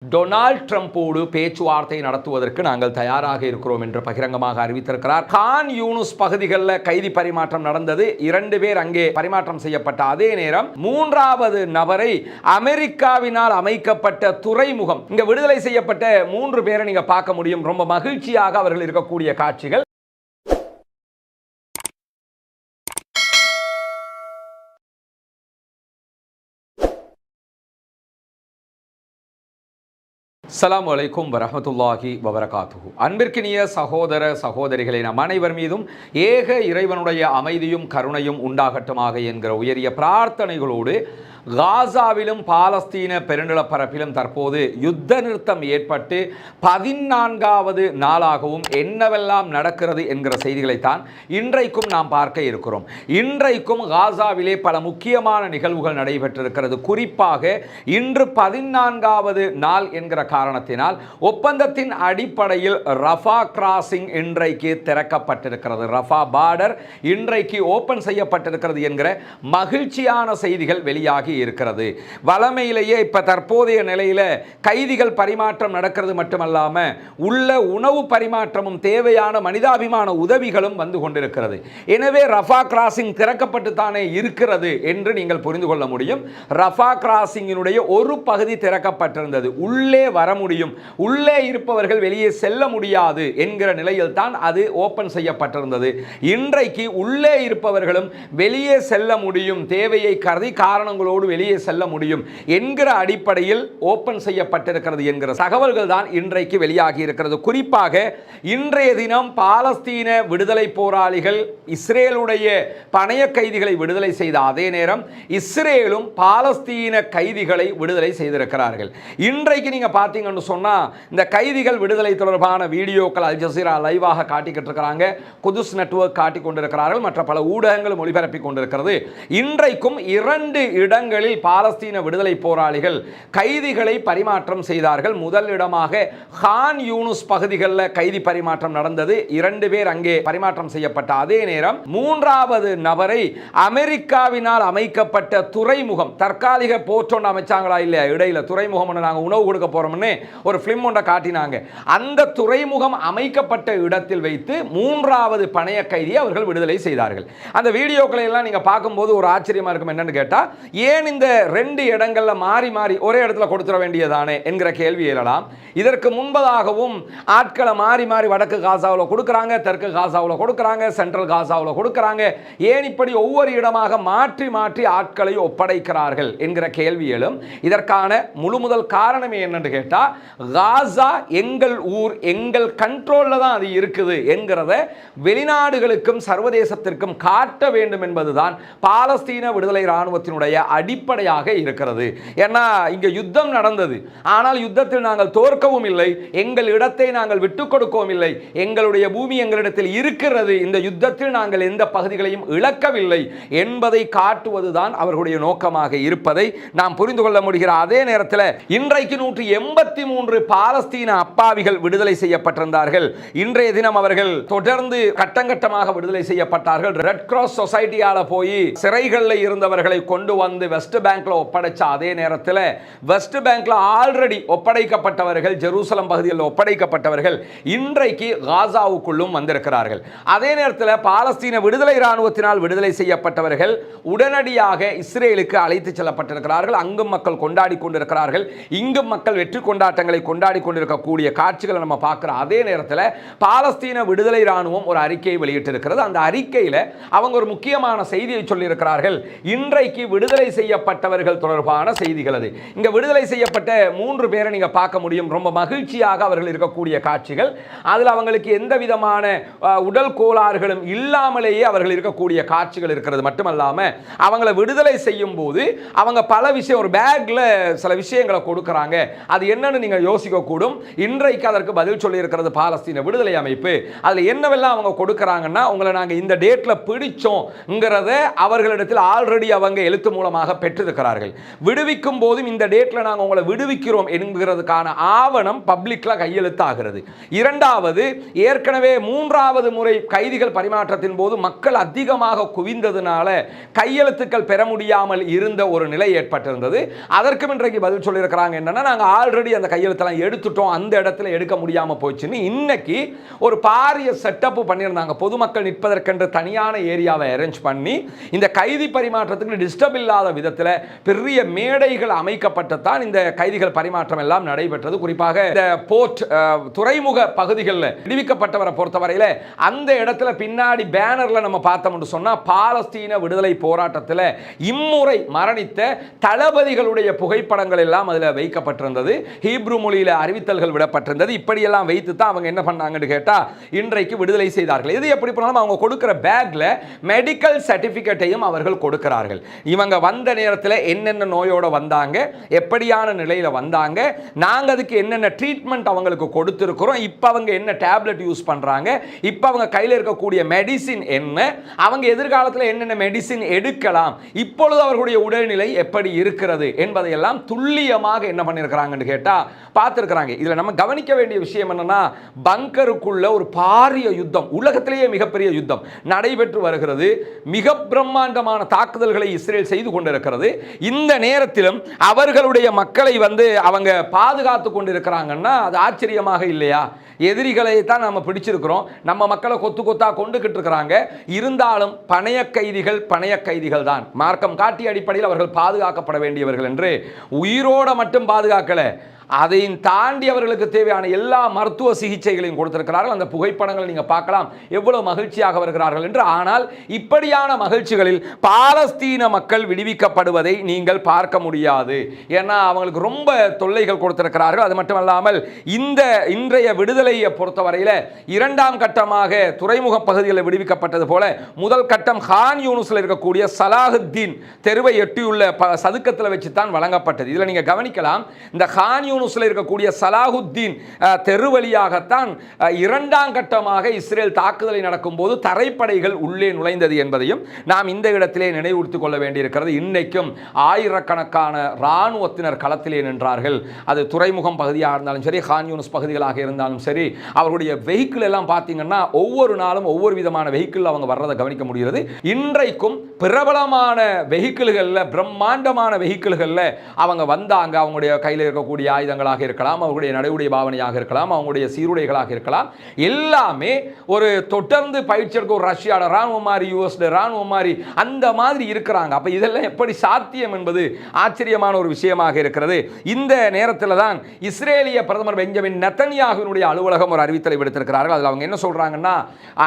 Donald ட்ரம்போடு பேச்சுவார்த்தை நடத்துவதற்கு நாங்கள் தயாராக இருக்கிறோம் என்று பகிரங்கமாக அறிவித்திருக்கிறார். கான் யூனுஸ் பகுதிகளில் கைதி பரிமாற்றம் நடந்தது. 2 பேர் அங்கே பரிமாற்றம் செய்யப்பட்ட அதே நேரம் 3வது நபரை அமெரிக்காவினால் அமைக்கப்பட்ட துறைமுகம் இங்க விடுதலை செய்யப்பட்ட 3 பேரை நீங்க பார்க்க முடியும். ரொம்ப மகிழ்ச்சியாக அவர்கள் இருக்கக்கூடிய காட்சிகள். அஸ்ஸலாமு அலைக்கும் வரஹ்மத்துல்லாஹி வபரகாத்துஹு. அன்பிற்கினிய சகோதர சகோதரிகளே, நம் அனைவர் மீதும் ஏக இறைவனுடைய அமைதியும் கருணையும் உண்டாகட்டுமாக என்கிற உயரிய பிரார்த்தனைகளோடு காசாவிலும் பாலஸ்தீன பெருநிலப்பரப்பிலும் தற்போது யுத்த நிறுத்தம் ஏற்பட்டு 14வது நாளாகவும் என்னவெல்லாம் நடக்கிறது என்கிற செய்திகளைத்தான் இன்றைக்கும் நாம் பார்க்க இருக்கிறோம். இன்றைக்கும் காசாவிலே பல முக்கியமான நிகழ்வுகள் நடைபெற்றிருக்கிறது. குறிப்பாக இன்று 14வது நாள் என்கிற காரணத்தினால் ஒப்பந்தத்தின் அடிப்படையில் ரஃபா கிராசிங் இன்றைக்கு திறக்கப்பட்டிருக்கிறது. ரஃபா பார்டர் இன்றைக்கு ஓபன் செய்யப்பட்டிருக்கிறது என்கிற மகிழ்ச்சியான செய்திகள் வெளியாகி இருக்கிறது. வளமையிலேயே இப்ப தற்போதைய நிலையில கைதிகள் பரிமாற்றம் நடக்கிறது மட்டுமல்லாம உள்ள உணவு பரிமாற்றமும் தேவையான மனிதாபிமான உதவிகளும் வந்து கொண்டிருக்கிறது. எனவே ரஃபா கிராசிங் திறக்கப்பட்டு தானே இருக்கிறது என்று நீங்கள் புரிந்து கொள்ள முடியும். ரஃபா கிராசிங்கினுடைய ஒரு பகுதி திறக்கப்பட்டிருந்தது. உள்ளே வர முடியும், உள்ளே இருப்பவர்கள் வெளியே செல்ல முடியாது என்கிற நிலையில் தான் அது ஓபன் செய்யப்பட்டிருந்தது. இன்றைக்கு உள்ளே இருப்பவர்களும் வெளியே செல்ல முடியும், தேவையை கருதி காரணங்களோடு வெளியே செல்ல முடியும் என்கிற அடிப்படையில் ஓபன் செய்யப்பட்டிருக்கிறது என்கிற தகவல்கள் தான் இன்றைக்கு வெளியாகி இருக்கிறது. குறிப்பாக இன்றைய தினம் பாலஸ்தீன விடுதலை போராளிகள் இஸ்ரேலுடைய பணைய கைதிகளை விடுதலை செய்த அதே நேரம் இஸ்ரேலும் பாலஸ்தீன கைதிகளை விடுதலை செய்திருக்கிறார்கள். இன்றைக்கு நீங்க பார்த்தீங்கன்னு சொன்னா இந்த கைதிகள் விடுதலை தொடர்பான வீடியோக்கள் அல் ஜசீரா லைவாக காட்டிக்கிட்டு இருக்கிறாங்க, குதுஸ் நெட்வொர்க் காட்டிக் கொண்டிருக்கிறார்கள், மற்ற பல ஊடகங்கள் ஒளிபரப்பிக் கொண்டிருக்கிறது. இன்றைக்கும் 2 இடங்களில் பாலஸ்தீன விடுதலை போராளிகள் கைதிகளை பரிமாற்றம் செய்தார்கள். முதல் இடமாக கான் யூனுஸ் பகுதிகளில் கைதி பரிமாற்றம் நடந்தது. 2 பேர் அங்கே பரிமாற்றம் செய்யப்பட்ட அதே நேரம் 3வது நபரை அமெரிக்காவினால் அமைக்கப்பட்ட துறைமுகம், தற்காலிக போர்ட் ஒன்று அமைச்சாங்களா இல்லையா, இடையில துறைமுகம் ஒன்று நாங்கள் உணவு கொடுக்க போறோம்னு ஒரு பிலிம் ஒன்றை காட்டினாங்க. அந்த துறைமுகம் அமைக்கப்பட்ட இடத்தில் வைத்து 3வது பணைய கைதியை அவர்கள் விடுதலை செய்தார்கள். அந்த வீடியோக்களை எல்லாம் நீங்க பார்க்கும்போது ஒரு ஆச்சரியமா இருக்கும். என்னன்னு கேட்டா, ஏன் இந்த 2 இடங்கள்ல மாறி மாறி ஒரே இடத்துல கொடுத்துட வேண்டியதானே என்கிற கேள்வி எழலாம். இதற்கு முன்பதாகவும் ஆட்களை மாறி மாறி வடக்கு காசாவில் கொடுக்குறாங்க, தெற்கு காசாவில் கொடுக்குறாங்க, சென்ட்ரல் காசாவில் கொடுக்குறாங்க. ஏன் இப்படி ஒவ்வொரு இடமாக மாற்றி மாற்றி ஆட்களை ஒப்படைக்கிறார்கள் என்கிற கேள்வி எழும். இதற்கான முதல் காரணமே என்னன்னு கேட்டா, காசா எங்கள் ஊர், எங்கள் கண்ட்ரோல்ல தான் அது இருக்குது என்கிறத வெளிநாடுகளுக்கும் சர்வதேசத்திற்கும் காட்ட வேண்டும் என்பதுதான் பாலஸ்தீன விடுதலை இராணுவத்தினுடைய அடிப்படையாக இருக்கிறது. ஏன்னா இங்க யுத்தம் நடந்தது, ஆனால் யுத்தத்தில் நாங்கள் தோற்கவும் இல்லை, எங்கள் இடத்தை நாங்கள் விட்டுக் கொடுக்கவும் இல்லை, எங்களுடைய பூமி எங்களிடத்தில் இருக்கிறது, இந்த யுத்தத்தில் நாங்கள் எந்த பகுதிகளையும் இழக்கவில்லை என்பதை காட்டுவதுதான் அவர்களுடைய நோக்கமாக இருப்பதை நாம் புரிந்து கொள்ள முடிகிற அதே நேரத்தில் இன்றைக்கு 183 பாலஸ்தீன அப்பாவிகள் விடுதலை செய்யப்பட்டிருந்தார்கள். இன்றைய தினம் அவர்கள் தொடர்ந்து கட்டங்கட்டமாக விடுதலை செய்யப்பட்டார்கள். ரெட் கிராஸ் சொசைட்டியால போய் சிறைகளில் இருந்தவர்களை கொண்டு வந்து வெஸ்ட் பேங்க்ல ஒப்படைச்ச அதே நேரத்தில் வெஸ்ட் பேங்க்ல ஆல்ரெடி ஒப்படைக்கப்பட்டவர்கள், ஜெருசலம் பகுதியில் ஒப்படைக்கப்பட்டவர்கள் இன்றைக்கு காசாவுக்குள்ளும் வந்திருக்கிறார்கள். அதே நேரத்தில் பாலஸ்தீன விடுதலை இராணுவத்தினால் விடுதலை செய்யப்பட்டவர்கள் உடனடியாக இஸ்ரேலுக்கு அழைத்து செல்லப்பட்டிருக்கிறார்கள். அங்கும் மக்கள் கொண்டாடி கொண்டிருக்கிறார்கள், இங்கும் மக்கள் வெற்றி கொண்டாட்டங்களை கொண்டாடி கொண்டிருக்கக்கூடிய காட்சிகளை நம்ம பார்க்கிற அதே நேரத்தில் பாலஸ்தீன விடுதலை இராணுவம் ஒரு அறிக்கையை வெளியிட்டிருக்கிறது. அந்த அறிக்கையில் அவங்க ஒரு முக்கியமான செய்தியை சொல்லியிருக்கிறார்கள். இன்றைக்கு விடுதலை செய்யப்பட்டவர்கள் தொடர்பான செய்திகள். அது இங்க விடுதலை செய்யப்பட்ட 3 பேரை நீங்க பார்க்க முடியும். ரொம்ப மகிழ்ச்சியாக அவர்கள் இருக்கக்கூடிய காட்சிகள். அதில் அவங்களுக்கு எந்த விதமான உடல் கோளாறுகளும் இல்லாமலேயே அவர்கள் இருக்கக்கூடிய காட்சிகள் இருக்கிறது மட்டுமல்லாம அவங்களை விடுதலை செய்யும் போது அவங்க பல விஷயம் ஒரு பேக்ல சில விஷயங்களை கொடுக்கறாங்க. அது என்னன்னு நீங்க யோசிக்க கூடும். இன்றைக்கு அதற்கு பதில் சொல்லி இருக்கிறது பாலஸ்தீன விடுதலை அமைப்பு. அதுல என்னவெல்லாம் அவங்க கொடுக்கறாங்கன்னா, உங்களை நாங்க இந்த டேட்ல பிடிச்சோம்ங்கறத அவர்களிடத்தில் ஆல்ரெடி அவங்க எழுத்து மூலமாக பெற்றிருக்கிறார்கள். விடுவிக்கும் போதும் இந்த டேட்ல நாங்கள் உங்களை விடுவிக்கிறோம் என்கிறதுக்கான ஆவணம் பப்ளிக்ல கையெழுத்து ஆகிறது. இரண்டாவது, ஏற்கனவே மூன்றாவது முறை கைதிகள் பரிமாற்றத்தின் போது மக்கள் அதிகமாக குவிந்ததுனால கையெழுத்துக்கள் பெற முடியாமல் இருந்த ஒரு நிலை ஏற்பட்டிருந்தது. அதற்கும் இன்றைக்கு பதில் சொல்லியிருக்கிறாங்க. என்னன்னா, நாங்கள் ஆல்ரெடி அந்த கையெழுத்தெல்லாம் எடுத்துட்டோம், அந்த இடத்துல எடுக்க முடியாமல் போச்சுன்னு இன்னைக்கு ஒரு பாரிய செட்டப் பண்ணியிருந்தாங்க. பொதுமக்கள் நிற்பதற்கென்று தனியான ஏரியாவை அரேஞ்ச் பண்ணி இந்த கைதி பரிமாற்றத்துக்கு டிஸ்டர்ப் இல்லாத விதத்தில் பெரிய மேடைகள் அமைக்கப்பட்டுத்தான் இந்த கைதிகள் பரிமாற்றம் எல்லாம் நடைபெற்றது. குறிப்பாக இந்த போர்ட் துறைமுக பகுதிகளில் விடுவிக்கப்பட்டவரை பொறுத்தவரையில் அந்த இடத்துல பின்னாடி பேனர்ல நம்ம பார்த்தோம்னு சொன்னா பாலஸ்தீன விடுதலை போராட்டத்தில் இம்முறை மரணித்த தளபதிகளுடைய புகைப்படங்கள் எல்லாம் அதில் வைக்கப்பட்டிருந்தது. ஹீப்ரு மொழியில் அறிவித்தல்கள் விடப்பட்டிருந்தது. இப்படியெல்லாம் வைத்து தான் அவங்க என்ன பண்ணாங்கன்னு கேட்டா இன்றைக்கு விடுதலை செய்தார்கள். இது எப்படி பண்ணாலும் அவங்க கொடுக்கிற பேக்ல மெடிக்கல் சர்டிபிகேட்டையும் அவர்கள் கொடுக்கிறார்கள். இவங்க வந்த நேரத்தில் என்னென்ன நோயோட வந்தாங்க, எப்படியான நிலையில வந்தாங்க, நாங்க அதுக்கு என்னென்ன ட்ரீட்மெண்ட் அவங்களுக்கு கொடுத்திருக்கிறோம், இப்போ அவங்க என்ன டேப்லெட் யூஸ் பண்றாங்க, இப்போ அவங்க கையில் இருக்கக்கூடிய மெடிசின் என்ன, அவங்க எதிர்காலத்தில் என்னென்ன மெடிசின் எடுக்கலாம், இப்பொழுது அவர்களுடைய உடல்நிலை எப்படி இருக்கிறது என்பதையெல்லாம் துல்லியமாக என்ன பண்ணியிருக்கிறாங்கன்னு கேட்டா பார்த்திருக்கிறாங்க. இதுல நம்ம கவனிக்க வேண்டிய விஷயம் என்னன்னா, பங்கருக்குள்ள ஒரு பாரிய யுத்தம், உலகத்திலேயே மிகப்பெரிய யுத்தம் நடைபெற்று வருகிறது. மிக பிரம்மாண்டமான தாக்குதல்களை இஸ்ரேல் செய்து கொண்டிருக்கிறது. இந்த நேரத்திலும் அவர்களுடைய மக்களை அவங்க பாதுகாத்து கொண்டிருக்கிறாங்கன்னா அது ஆச்சரியமாக இல்லையா? எதிரிகளை தான் நம்ம பிடிச்சிருக்கிறோம், நம்ம மக்களை கொத்து கொத்தா கொண்டுகிட்டு இருக்கிறாங்க. இருந்தாலும் பணைய கைதிகள் தான். மார்க்கம் காட்டிய அடிப்படையில் அவர்கள் பாதுகாக்கப்பட வேண்டியவர்கள் என்று உயிரோட மட்டும் பாதுகாக்கல, அதையும் தாண்டி அவர்களுக்கு தேவையான எல்லா மருத்துவ சிகிச்சைகளையும் கொடுத்திருக்கிறார்கள். அந்த புகைப்படங்களை நீங்க பார்க்கலாம், எவ்வளவு மகிழ்ச்சியாக வருகிறார்கள் என்று. ஆனால் இப்படியான மகிழ்ச்சிகளில் பாலஸ்தீன மக்கள் விடுவிக்கப்படுவதை நீங்கள் பார்க்க முடியாது. ஏன்னா அவங்களுக்கு ரொம்ப தொல்லைகள் கொடுத்திருக்கிறார்கள். அது மட்டுமல்லாமல் இந்த இன்றைய விடுதலையை பொறுத்தவரையில் இரண்டாம் கட்டமாக துறைமுக பகுதிகளில் விடுவிக்கப்பட்டது போல முதல் கட்டம் கான் யூனுஸ்ல இருக்கக்கூடிய சலாஹுத்தீன் தெருவை எட்டியுள்ள சதுக்கத்தில் வச்சு தான் வழங்கப்பட்டது. இதில் நீங்க கவனிக்கலாம், இந்த கான் இருக்கக்கூடிய சலாஹுத்தீன் தெரு வழியாகத்தான் இரண்டாம் கட்டமாக இஸ்ரேல் தாக்குதலை நடக்கும் போது தரைப்படைகள் உள்ளே நுழைந்தது என்பதையும் நாம் இந்த இடத்திலே நினைவுறுத்திக் கொள்ள வேண்டியிருக்கிறது. இன்னைக்கும் ஆயிரக்கணக்கான இராணுவத்தினர் களத்திலே நின்றார்கள். அது துறைமுகம் பகுதியாக இருந்தாலும் சரி, கான் யூனிஸ் பகுதிகளாக இருந்தாலும் சரி, அவர்களுடைய வெஹிக்கிள் எல்லாம் பார்த்தீங்கன்னா ஒவ்வொரு நாளும் ஒவ்வொரு விதமான வெஹிக்கிள் அவங்க வர்றதை கவனிக்க முடிகிறது. இன்றைக்கும் பிரபலமான வெஹிக்கிள்களில், பிரம்மாண்டமான வெஹிக்கிள்களில் அவங்க வந்தாங்க. அவங்களுடைய கையில் இருக்கக்கூடிய ஆயுதங்களாக இருக்கலாம், அவங்களுடைய நடைமுறை பாவனையாக இருக்கலாம், அவங்களுடைய சீருடைகளாக இருக்கலாம், எல்லாமே ஒரு தொடர்ந்து பயிற்சிக்கு ஒரு ரஷ்யாவோட ராணுவம் மாதிரி, யுஎஸ் ராணுவம் மாதிரி அந்த மாதிரி இருக்கிறாங்க. அப்ப இதெல்லாம் எப்படி சாத்தியம் என்பது ஆச்சரியமான ஒரு விஷயமாக இருக்கிறது. இந்த நேரத்தில் தான் இஸ்ரேலிய பிரதமர் பெஞ்சமின் நெத்தன்யாகுவினுடைய அலுவலகம் ஒரு அறிவித்தலை விடுத்திருக்கிறார்கள். அதில் அவங்க என்ன சொல்றாங்கன்னா,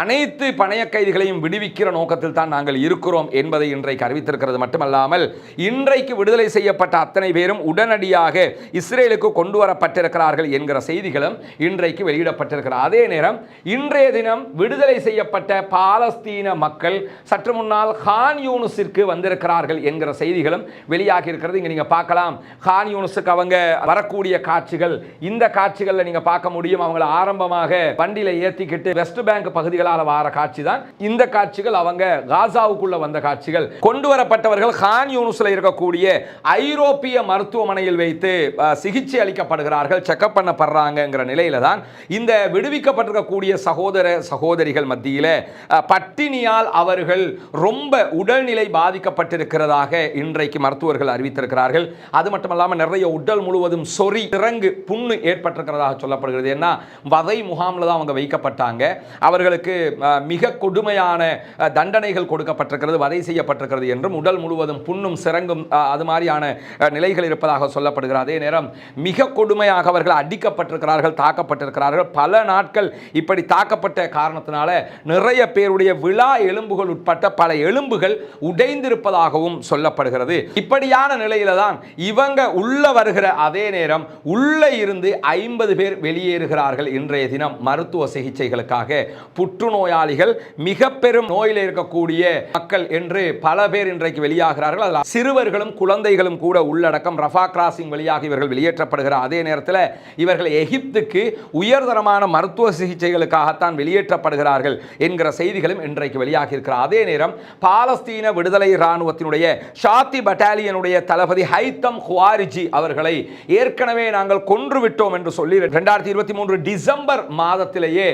அனைத்து பணைய கைதிகளையும் விடுவிக்கிற நோக்கத்தில் தான் நாங்கள் இருக்கிறோம் என்பதை இன்றைக்கு அறிவித்திருக்கிறது. மட்டுமல்லாமல் இன்றைக்கு விடுதலை செய்யப்பட்ட அத்தனை பேரும் உடனடியாக இஸ்ரேலுக்கு கொண்டு வரப்பட்டிருக்கிறார்கள் என்கிற செய்திகளும் இன்றைக்கு வெளியிடப்பட்டிருக்கிறார். அதே நேரம் இன்றைய தினம் விடுதலை செய்யப்பட்ட பாலஸ்தீன மக்கள் சற்று முன்னால் கான் யூனுஸிற்கு வந்திருக்கிறார்கள் என்கிற செய்திகளும் வெளியாகி இருக்கிறது. இங்க நீங்க பார்க்கலாம், கான் யூனுஸுக்கு அவங்க வரக்கூடிய காட்சிகள், இந்த காட்சிகளில் நீங்க பார்க்க முடியும். அவங்களை ஆரம்பமாக வண்டியில ஏத்திக்கிட்டு வெஸ்ட் பேங்க் பகுதிகளால் வர காட்சி தான் இந்த காட்சிகள். அவங்க காசாவுக்குள்ள வந்த காட்சிகள். கொண்டு வரப்பட்டவர்கள் கான் யூனுஸ்ல இருக்கக்கூடிய ஐரோப்பிய மருத்துவமனையில் வைத்து சிகிச்சை அளிக்கப்படுகிறார்கள், செக்அப் பண்ணப்படுறாங்கிற நிலையில தான் இந்த விடுவிக்கப்பட்டிருக்கக்கூடிய சகோதர சகோதரிகள் மத்தியில் பட்டினியால் அவர்கள் ரொம்ப உடல்நிலை பாதிக்கப்பட்டிருக்கிறதாக இன்றைக்கு மருத்துவர்கள் அறிவித்திருக்கிறார்கள். அது மட்டுமல்லாமல் நிறைய உடல் முழுவதும் சொறி, இறங்கு, புண்ணு ஏற்பட்டிருக்கிறதாக சொல்லப்படுகிறது. ஏன்னா வதை முகாமில் தான் அவங்க வைக்கப்பட்டாங்க. அவர்களுக்கு மிக கொடுமையான தண்டனைகள் கொடுக்கப்பட்டிருக்கிறது, வதை செய்யப்பட்டிருக்கிறது என்றும், உடல் முழுவதும் புண்ணும் சிறங்கும் அது மாதிரியான நிலைகள் இருப்பதாக சொல்லப்படுகிறது. அதே நேரம் மிக கொடுமையாக அவர்கள் அடிக்கப்பட்டிருக்கிறார்கள், தாக்கப்பட்டிருக்கிறார்கள். பல நாட்கள் இப்படி தாக்கப்பட்ட காரணத்தினால நிறைய பேருடைய விழா எலும்புகள் உட்பட்ட பல எலும்புகள் உடைந்திருப்பதாகவும் சொல்லப்படுகிறது. இப்படியான நிலையில தான் இவங்க உள்ள வருகிற அதே நேரம் உள்ள இருந்து 50 பேர் வெளியேறுகிறார்கள் இன்றைய தினம் மருத்துவ சிகிச்சைகளுக்காக. புற்றுநோயாளிகள், மிக பெரும் நோயில் இருக்கக்கூடிய மக்கள் என்று பல பேர் இன்றைக்கு வெளியாகிறார்கள். அதில் சிறுவர்களும் குழந்தைகளும் கூட உள்ளடக்கம். ரஃபா கிராசிங் வழியாக இவர்கள் வெளியேற்ற வெளியேற்றப்படுகிற அதே நேரத்தில் இவர்கள் எகிப்துக்கு உயர்தரமான மருத்துவ சிகிச்சைகளுக்காகத்தான் வெளியேற்றப்படுகிறார்கள் என்கிற செய்திகளும் இன்றைக்கு வெளியாகி இருக்கிற அதே நேரம் பாலஸ்தீன விடுதலை இராணுவத்தினுடைய ஷாத்தி பட்டாலியனுடைய தளபதி ஹைத்தம் குவாரிஜி அவர்களை ஏற்கனவே நாங்கள் கொன்றுவிட்டோம் என்று சொல்லி 2023 டிசம்பர் மாதத்திலேயே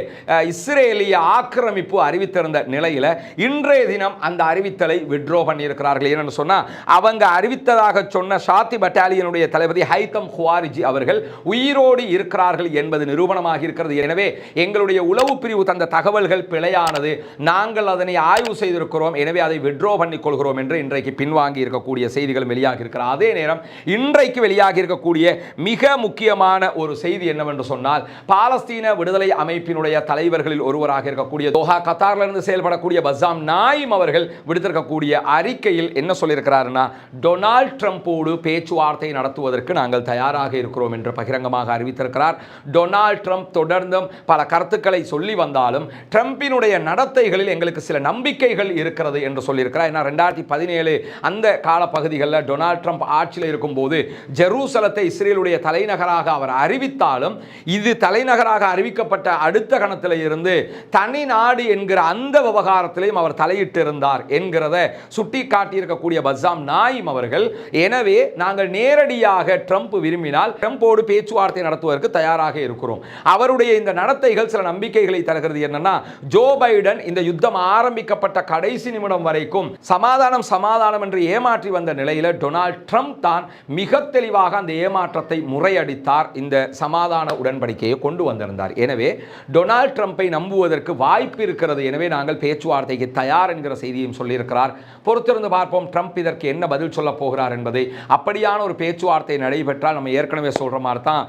இஸ்ரேலிய ஆக்கிரமிப்பு அறிவித்திருந்த நிலையில் இன்றைய தினம் அந்த அறிவித்தலை விட்ரோ பண்ணியிருக்கிறார்கள். என்னன்னு சொன்னா அவங்க அறிவித்ததாக சொன்ன ஷாத்தி பட்டாலியனுடைய தளபதி ஹைத்தம் குவாரிஜி அவர்கள் உயிரோடு இருக்கிறார்கள் என்பது நிரூபணமாக இருக்கிறது. எனவே எங்களுடைய உளவு பிரிவு தந்த தகவல்கள் பிழையானது, நாங்கள் அதனை ஆய்வு செய்திருக்கிறோம், எனவே அதை விட்ரோ பண்ணிக் கொள்கிறோம் என்று இன்றைக்கு பின்வாங்கி இருக்கக்கூடிய செய்திகள் வெளியாகி இருக்கிறார். அதே நேரம் இன்றைக்கு வெளியாகி இருக்கக்கூடிய மிக முக்கியமான ஒரு செய்தி என்னவென்று சொன்னால், பாலஸ்தீன விடுதலை அமைப்பினுடைய தலைவர்களில் ஒருவராக இருக்கக்கூடிய தோஹா கத்தாரிலிருந்து செயல்படக்கூடிய பஸ்ஸாம் நாயிம் அவர்கள் விடுத்திருக்கக்கூடிய அறிக்கையில் என்ன சொல்லியிருக்கிறார்னா, டொனால்ட் ட்ரம்போடு பேச்சுவார்த்தை நடத்துவதற்கு நாங்கள் தயாராக இருக்கிறோம் என்று பகிரங்கமாக அறிவித்திருக்கிறார். டொனால்ட் ட்ரம்ப் தொடர்ந்தும் பல கருத்துக்களை சொல்லி வந்தாலும் ட்ரம்பினுடைய நடத்தைகளில் எங்களுக்கு சில நம்பிக்கைகள் இருக்கிறது என்று சொல்லியிருக்கிறார். ஏன்னா 2017 அந்த காலப்பகுதிகளில் டொனால்ட் ட்ரம்ப் ஆட்சியில் இருக்கும்போது ஜெருசலத்தை இஸ்ரேலுடைய தலைநகராக அவர் அறிவித்தாலும் இது தலைநகராக அறிவிக்கப்பட்ட அடுத்த கணத்தில் இருந்து தனி நாடு என்கிற அந்த விவகாரத்திலையும் அவர் தலையிட்டிருந்தார் என்கிறத சுட்டி காட்டியிருக்கக்கூடிய பஸ்ஸாம் நாயிம் அவர்கள், எனவே நாங்கள் நேரடியாக ட்ரம்ப் விரும்பினால் ட்ரம்போடு பேச்சுவார்த்தை நடத்துவதற்கு தயாராக இருக்கிறோம். அவருடைய இந்த நடத்தைகள் சில நம்பிக்கைகளை தருகிறது. என்னன்னா, ஜோ பைடன் இந்த யுத்தம் ஆரம்பிக்கப்பட்ட கடைசி நிமிடம் வரைக்கும் சமாதானம் என்று ஏமாற்றி வந்த நிலையில் டொனால்ட் ட்ரம்ப் தான் மிக தெளிவாக அந்த ஏமாற்றத்தை முறையடித்தார், இந்த சமாதான உடன்படிக்கையை கொண்டு வந்திருந்தார். எனவே டொனால்ட் ட்ரம்பை நம்புவதற்கு வாய்ப்பு இருக்கிறது, எனவே நாங்கள் பேச்சுவார்த்தைக்கு தயார் என்கிற செய்தியும் சொல்லியிருக்கிறார். பொறுத்திருந்து பார்ப்போம் ட்ரம்ப் இதற்கு என்ன பதில் சொல்ல போகிறார் என்பதை. அப்படியான ஒரு பேச்சுவார்த்தை நடைபெற்றால் நம்ம ஏற்கனவே சொல்ற மாதிரி தான்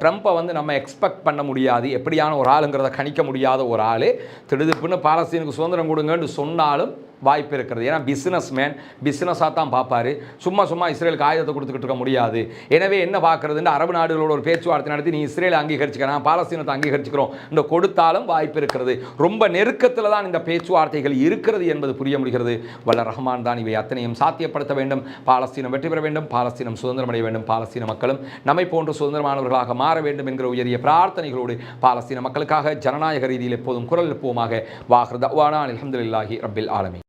ட்ரம்பை நம்ம எக்ஸ்பெக்ட் பண்ண முடியாது, எப்படியான ஒரு ஆளுங்கிறத கணிக்க முடியாத ஒரு ஆளு திடுதிப்புன்னு பாலஸ்தீனுக்கு சுதந்திரம் கொடுங்கன்னு சொன்னாலும் வாய்ப்பு இருக்கிறது. ஏன்னா பிஸ்னஸ் மேன் பிஸ்னஸாக தான் பார்ப்பாரு, சும்மா இஸ்ரேலுக்கு ஆயுதத்தை கொடுத்துக்கிட்டு இருக்க முடியாது. எனவே என்ன பார்க்கறதுன்னு அரபு நாடுகளோட ஒரு பேச்சுவார்த்தை நடத்தி நீ இஸ்ரேலை அங்கீகரிச்சுக்க, நான் பாலஸ்தீனத்தை அங்கீகரிச்சுக்கிறோம் இந்த கொடுத்தாலும் வாய்ப்பு இருக்கிறது. ரொம்ப நெருக்கத்தில் தான் இந்த பேச்சுவார்த்தைகள் இருக்கிறது என்பது புரிய முடிகிறது. வல்ல ரஹ்மான் தான் இவை அத்தனையும் சாத்தியப்படுத்த வேண்டும். பாலஸ்தீனம் வெற்றி பெற வேண்டும், பாலஸ்தீனம் சுதந்திரம் அடைய வேண்டும், பாலஸ்தீன மக்களும் நம்மை போன்று சுதந்திரமானவர்களாக மாற வேண்டும் என்கிற உயரிய பிரார்த்தனைகளோடு பாலஸ்தீன மக்களுக்காக ஜனநாயக ரீதியில் எப்போதும் குரல் எழுப்புவோமாக. வாஹிர் தஅவானா அல்ஹம்துலில்லாஹி ரப்பில் ஆலமீன்.